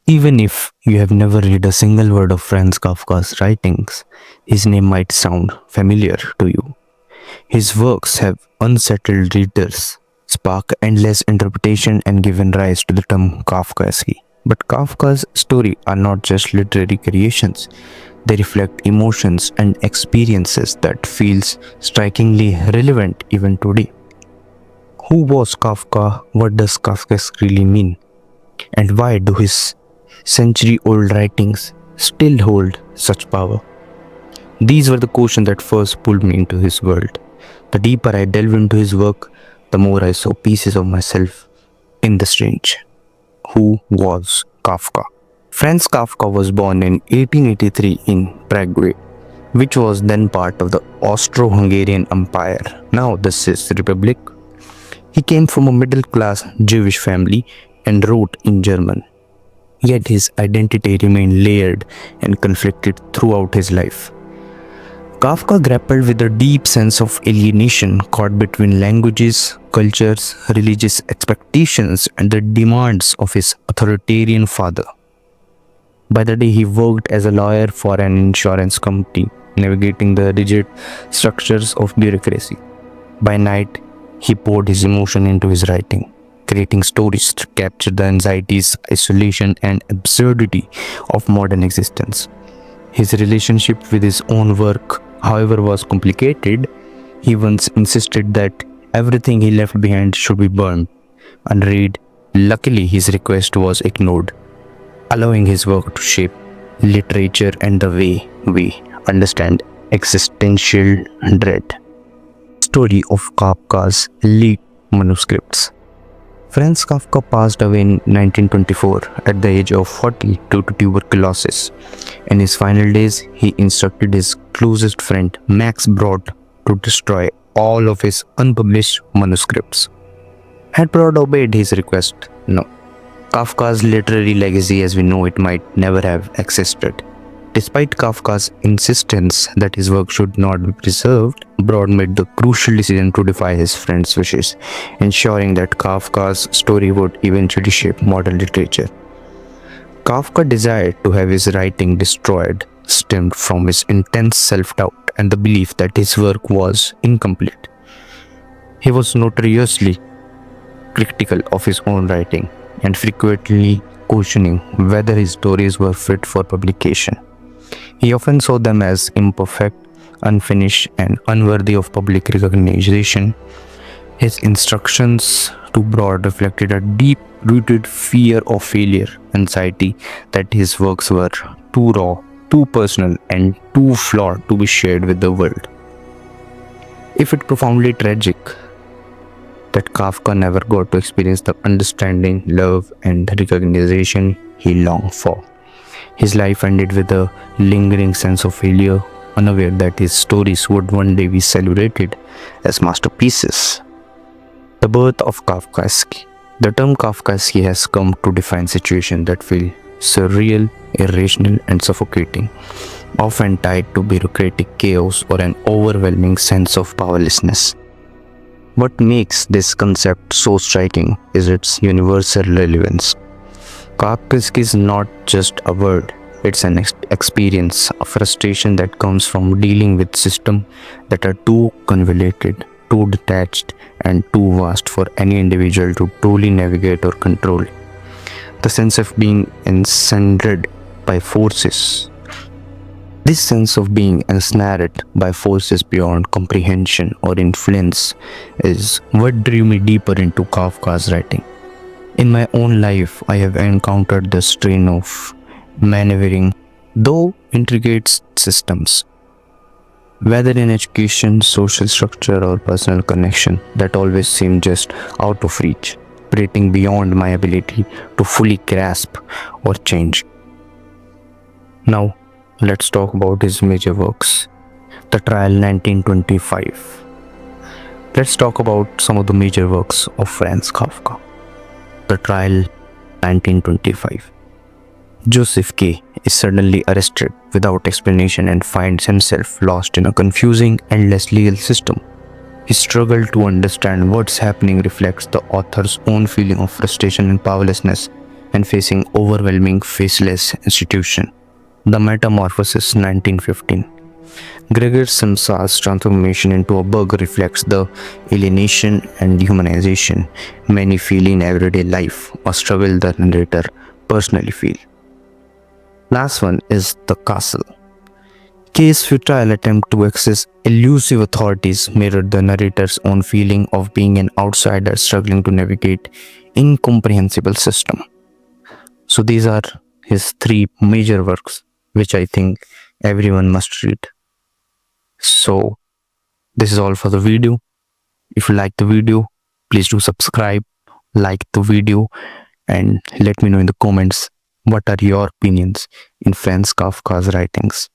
Even if you have never read a single word of Franz Kafka's writings, his name might sound familiar to you. His works have unsettled readers, spark endless interpretation, and given rise to the term Kafkaesque. But Kafka's stories are not just literary creations, they reflect emotions and experiences that feels strikingly relevant even today. Who was Kafka? What does Kafkaesque really mean? And why do his century-old writings still hold such power? These were the questions that first pulled me into his world. The deeper I delved into his work, the more I saw pieces of myself in the strange. Who was Kafka? Franz Kafka was born in 1883 in Prague, which was then part of the Austro-Hungarian Empire. Now this is Republic. He came from a middle-class Jewish family and wrote in German. Yet his identity remained layered and conflicted throughout his life. Kafka grappled with a deep sense of alienation caught between languages, cultures, religious expectations, and the demands of his authoritarian father. By the day, he worked as a lawyer for an insurance company, navigating the rigid structures of bureaucracy. By night, he poured his emotion into his writing, creating stories to capture the anxieties, isolation, and absurdity of modern existence. His relationship with his own work, however, was complicated. He once insisted that everything he left behind should be burned, unread. Luckily, his request was ignored, allowing his work to shape literature and the way we understand existential dread. Story of Kafka's leaked manuscripts. Franz Kafka passed away in 1924 at the age of 40 due to tuberculosis. In his final days, he instructed his closest friend Max Brod to destroy all of his unpublished manuscripts. Had Brod obeyed his request? No. Kafka's literary legacy as we know it might never have existed. Despite Kafka's insistence that his work should not be preserved, Brod made the crucial decision to defy his friend's wishes, ensuring that Kafka's story would eventually shape modern literature. Kafka desired to have his writing destroyed stemmed from his intense self-doubt and the belief that his work was incomplete. He was notoriously critical of his own writing and frequently questioning whether his stories were fit for publication. He often saw them as imperfect, unfinished, and unworthy of public recognition. His instructions to Brod reflected a deep-rooted fear of failure, anxiety that his works were too raw, too personal, and too flawed to be shared with the world. If it profoundly tragic that Kafka never got to experience the understanding, love, and recognition he longed for. His life ended with a lingering sense of failure, unaware that his stories would one day be celebrated as masterpieces. The birth of Kafkaesque. The term Kafkaesque has come to define situations that feel surreal, irrational, and suffocating, often tied to bureaucratic chaos or an overwhelming sense of powerlessness. What makes this concept so striking is its universal relevance. Kafkaesque is not just a word, it's an experience, a frustration that comes from dealing with systems that are too convoluted, too detached, and too vast for any individual to truly navigate or control. The sense of being ensnared by forces. This sense of being ensnared by forces beyond comprehension or influence is what drew me deeper into Kafka's writing. In my own life, I have encountered the strain of maneuvering, though intricate systems, whether in education, social structure, or personal connection, that always seemed just out of reach, operating beyond my ability to fully grasp or change. Now, let's talk about his major works. The Trial 1925. Let's talk about some of the major works of Franz Kafka. The Trial 1925. Joseph K. is suddenly arrested without explanation and finds himself lost in a confusing, endless legal system. His struggle to understand what's happening reflects the author's own feeling of frustration and powerlessness. and facing overwhelming faceless institution. The Metamorphosis 1915. Gregor Samsa's transformation into a bug reflects the alienation and dehumanization many feel in everyday life, a struggle the narrator personally feel. Last one is The Castle. Kay's futile attempt to access elusive authorities mirrored the narrator's own feeling of being an outsider struggling to navigate incomprehensible system. So these are his three major works, which I think everyone must read. So this is all for the video. If you like the video, please do subscribe, like the video, and let me know in the comments what are your opinions in Franz Kafka's writings.